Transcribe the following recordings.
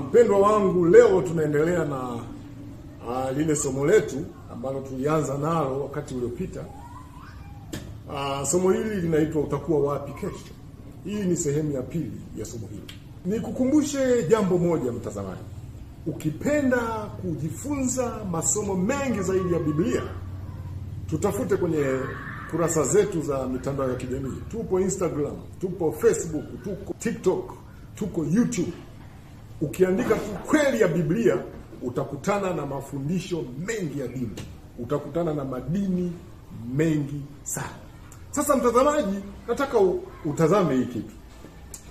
Mpendwa wangu, leo tunaendelea na lile somo letu ambalo tulianza nalo wakati uliopita. Somo hili linaitwa utakuwa wapi kesho. Hii ni sehemu ya pili ya somo hili. Nikukumbushe jambo moja mtazamaji. Ukipenda kujifunza masomo mengi zaidi ya Biblia, tutafute kwenye kurasa zetu za mitandao ya kijamii. Tupo Instagram, tupo Facebook, tuko TikTok, tuko YouTube. Ukiandika tu kweli ya Biblia, utakutana na mafundisho mengi ya dini. Utakutana na madini mengi sana. Sasa mtazamaji, nataka utazame hii kitu.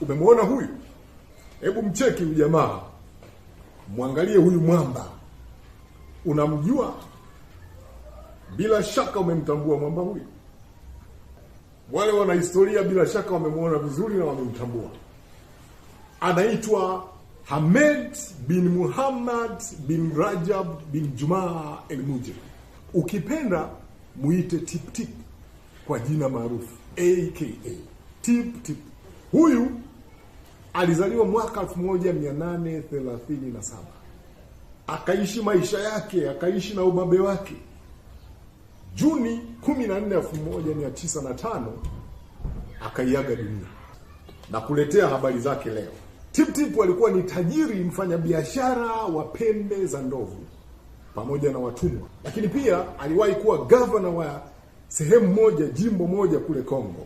Umemwona huyu? Hebu mcheki huyu jamaa. Mwangalie huyu mwamba. Unamjua? Bila shaka umemtambua mwamba huyu. Wale wana historia bila shaka wamemwona vizuri na wamemtambua. Anaitwa Ahmed bin Muhammad bin Rajab bin Juma al-Mujri. Ukipenda muite Tip Tip kwa jina maarufu, aka Tip Tip. Huyu alizaliwa mwaka 1837. Akaishi maisha yake, akaishi na ubabe wake. Juni 14, 1905 akaiaga dunia. Na kuletea habari zake leo. Tip Tip alikuwa ni tajiri, mfanyabiashara wa pembe za ndovu pamoja na watumwa. Lakini pia aliwahi kuwa governor wa sehemu moja, jimbo moja kule Kongo,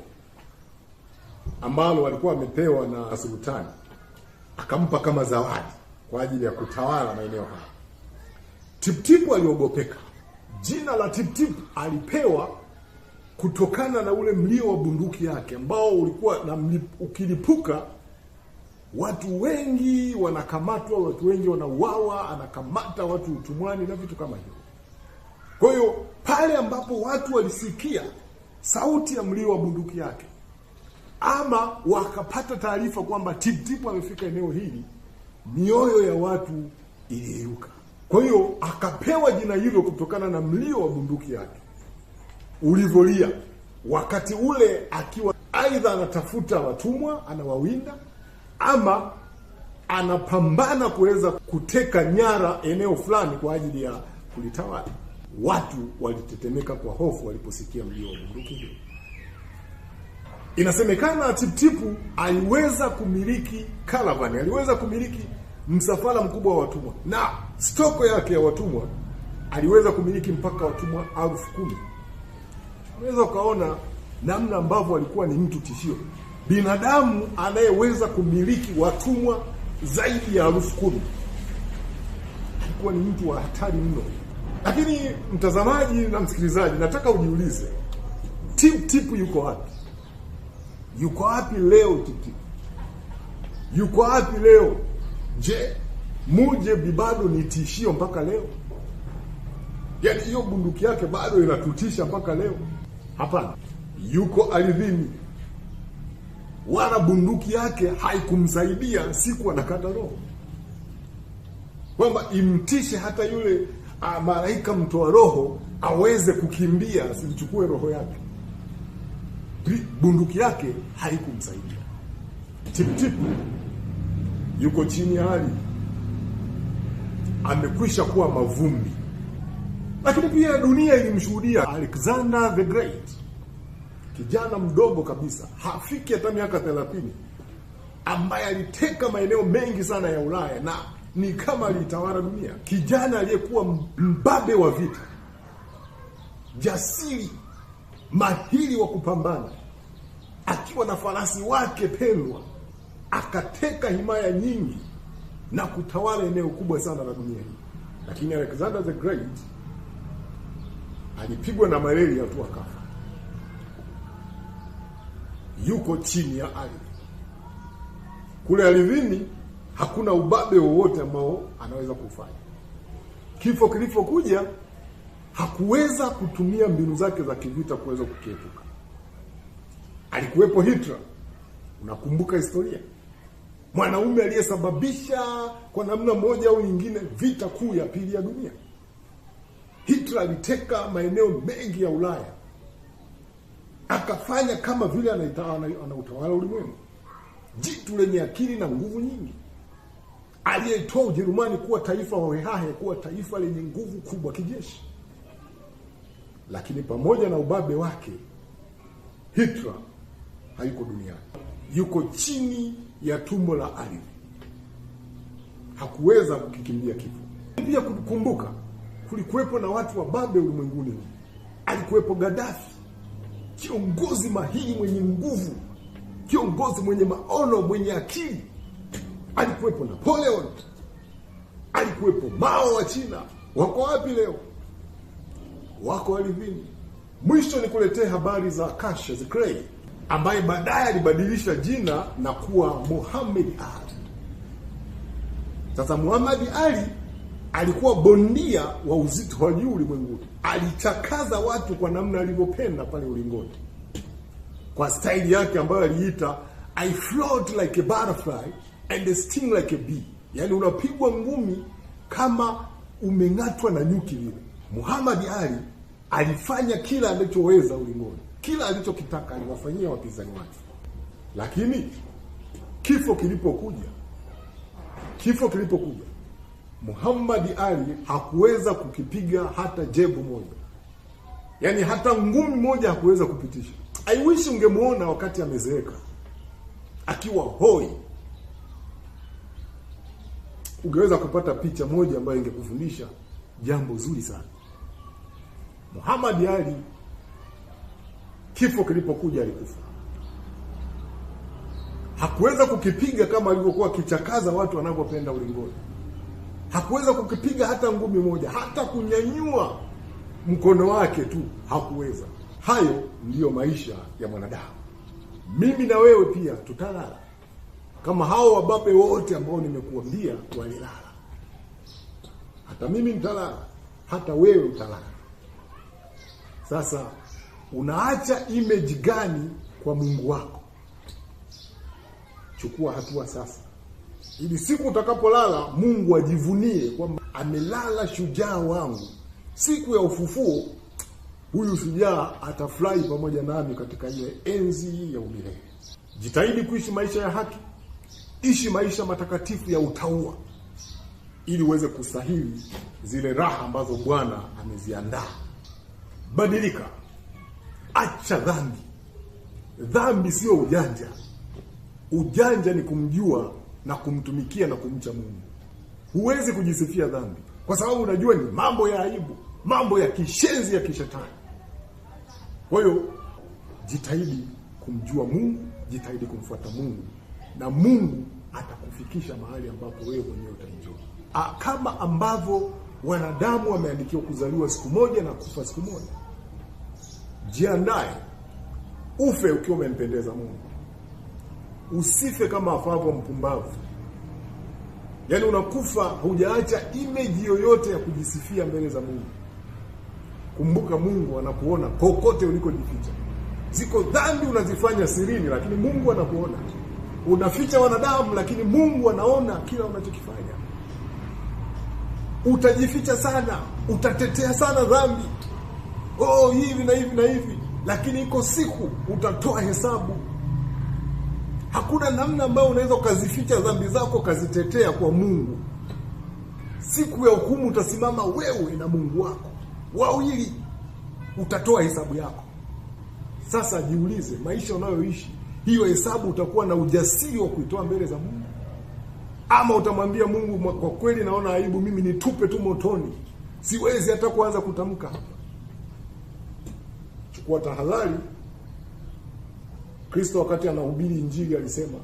ambalo alikuwa amepewa na sultani. Akampa kama zawadi kwa ajili ya kutawala maeneo haya. Tip Tip aliogopeka. Jina la Tip Tip alipewa kutokana na ule mlio wa bunduki yake ambao ulikuwa na ukilipuka watu wengi wanakamatwa, watu wengi wanauawa, anakamata watu utumwani na vitu kama hivyo. Kwa hiyo pale ambapo watu walisikia sauti ya mlio wa bunduki yake, ama wakapata taarifa kwamba Tip Tip amefika eneo hili, mioyo ya watu iliyeyuka. Kwa hiyo akapewa jina hilo kutokana na mlio wa bunduki yake ulivolia wakati ule, akiwa aidha anatafuta watumwa, anawawinda, ama anapambana kuweza kuteka nyara eneo fulani kwa ajili ya kulitawala. Watu walitetemeka kwa hofu waliposikia mlio wa bunduki hiyo. Inasemekana Tip Tip aliweza kumiliki caravan, aliweza kumiliki msafara mkubwa wa watumwa, na stoko yake ya watumwa aliweza kumiliki mpaka watumwa 10,000. Unaweza ukaona namna ambavyo alikuwa ni mtu tishio. Binadamu anayeweza kumiliki watumwa zaidi ya 10,000 alikuwa ni mtu wa hatari mno. Lakini mtazamaji na msikilizaji, nataka ujiulize, Tip Tip yuko wapi? Yuko wapi leo Tip Tip? Yuko wapi leo? Je, Mujebi bado ni tishio mpaka leo? Yaani hiyo bunduki yake bado inatutisha mpaka leo? Hapana. Yuko ardhini. Wala bunduki yake haikumsaidia siku anakata roho, kwamba imtishe hata yule malaika mtoa roho aweze kukimbia asimchukue roho yake. Bunduki yake haikumsaidia. Tip Tip yuko chini ya ardhi, amekwisha kuwa mavumbi. Lakini pia dunia ilimshuhudia Alexander the Great, kijana mdogo kabisa, hafiki hata miaka 30, ambaye aliteka maeneo mengi sana ya Ulaya na ni kama alitawala dunia. Kijana aliyekuwa mbabe wa vita, jasiri, mahiri wa kupambana, akiwa na farasi wake pendwa, akateka himaya nyingi na kutawala eneo kubwa sana la dunia hii. Lakini Alexander the Great alipigwa na malaria tu akafa. Yuko chini ya ardhi. Kule ardhini hakuna ubabe wowote ambao anaweza kufanya. Kifo kilipokuja hakuweza kutumia mbinu zake za kivita kuweza kukiepuka. Alikuwepo Hitler. Unakumbuka historia? Mwanaume aliyesababisha kwa namna moja au nyingine vita kuu ya pili ya dunia. Hitler aliteka maeneo mengi ya Ulaya. Akafanya kama vile anautawala ulimwengu. Jitu lenye akili na nguvu nyingi. aliyetoa Ujerumani kuwa taifa hohehahe, kuwa taifa lenye nguvu kubwa kijeshi. Lakini pamoja na ubabe wake, Hitler hayuko duniani, yuko chini ya tumbo la ardhi, hakuweza kukikimbia kifo. Pia kukumbuka, kulikuwepo na watu wababe ulimwenguni. Alikuwepo Gaddafi, kiongozi mahiri mwenye nguvu, kiongozi mwenye maono, mwenye akili. Alikuwepo Napoleon, alikuwepo Mao wa China. Wako wapi leo? Wako ardhini. Mwisho nikuletee habari za Cassius Clay, ambaye baadaye alibadilisha jina na kuwa Muhammad Ali. Sasa Muhammad Ali alikuwa bondia wa uzito wa juu ulimwenguni. Alichakaza watu kwa namna alivyopenda pale ulingoni, kwa staili yake ambayo aliita I float like a butterfly and sting like a bee. Yani unapigwa ngumi kama umeng'atwa na nyuki vile. Muhammad Ali alifanya kila alichoweza ulingoni, kila alichokitaka aliwafanyia wapinzani wake. Lakini kifo kilipokuja, Muhammad Ali hakuweza kukipiga hata jebu moja, yani hata ngumi moja hakuweza kupitisha. I wish ungemuona wakati amezeeka, akiwa hoi. Ungeweza kupata picha moja ambayo ingekufundisha jambo zuri sana. Muhammad Ali, kifo kilipokuja, alikufa. Hakuweza kukipiga kama alivyokuwa kichakaza watu wanavyopenda ulingoni. Hakuweza kukipiga hata ngumi moja, hata kunyanyua mkono wake tu hakuweza. Hayo ndiyo maisha ya mwanadamu. Mimi na wewe pia tutalala kama hao wababe wote ambao nimekuambia walilala. Hata mimi nitalala, hata wewe utalala. Sasa unaacha image gani kwa Mungu wako? Chukua hatua sasa, ili siku utakapolala Mungu ajivunie kwamba amelala shujaa wangu. Siku ya ufufuo huyu shujaa atafurahi pamoja nami katika ile enzi ya umilele. Jitahidi kuishi maisha ya haki, ishi maisha matakatifu ya utauwa, ili uweze kustahili zile raha ambazo Bwana ameziandaa. Badilika, acha dhambi. Dhambi sio ujanja. Ujanja ni kumjua na kumtumikia na kumcha Mungu. Huwezi kujisifia dhambi, kwa sababu unajua ni mambo ya aibu, mambo ya kishenzi ya kishetani. Kwa hiyo jitahidi kumjua Mungu, jitahidi kumfuata Mungu, na Mungu atakufikisha mahali ambapo wewe mwenyewe utaenjoy. Kama ambavyo wanadamu wameandikiwa kuzaliwa siku moja na kufa siku moja, jiandae ufe ukiwa umempendeza Mungu. Usife kama afavyo mpumbavu. Yaani unakufa hujaacha image yoyote ya kujisifia mbele za Mungu. Kumbuka Mungu anakuona kokote ulikojificha. Ziko dhambi unazifanya sirini, lakini Mungu anakuona. Unaficha wanadamu, lakini Mungu anaona kila unachokifanya. Utajificha sana, utatetea sana dhambi. Hivi na hivi na hivi, lakini iko siku utatoa hesabu. Hakuna namna ambayo unaweza ukazificha dhambi zako ukazitetea kwa Mungu. Siku ya hukumu utasimama wewe na Mungu wako. Wawili utatoa hesabu yako. Sasa jiulize, maisha unayoishi, hiyo hesabu utakuwa na ujasiri wa kuitoa mbele za Mungu? Ama utamwambia Mungu, kwa kweli naona aibu mimi nitupe tu motoni, siwezi hata kuanza kutamka hapa. Chukua tahadhari. Kristo wakati anahubiri Injili alisema,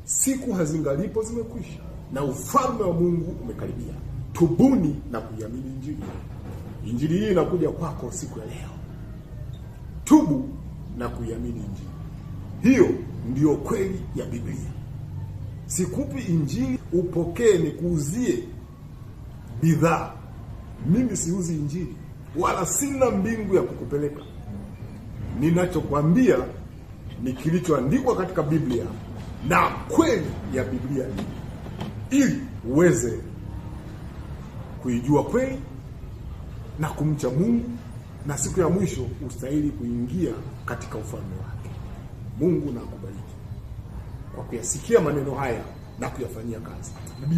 siku hazingalipo zimekwisha na ufalme wa Mungu umekaribia. Tubuni na kuiamini Injili. Injili hii inakuja kwako siku ya leo. Tubu na kuiamini Injili. Hiyo ndiyo kweli ya Biblia. Sikupi Injili upokee nikuuzie bidhaa. Mimi siuzi Injili, wala sina mbingu ya kukupeleka. Ninachokwambia ni kilichoandikwa katika Biblia na kweli ya Biblia hii, ili uweze kuijua kweli na kumcha Mungu, na siku ya mwisho ustahili kuingia katika ufalme wake. Mungu na akubariki kwa kuyasikia maneno haya na kuyafanyia kazi.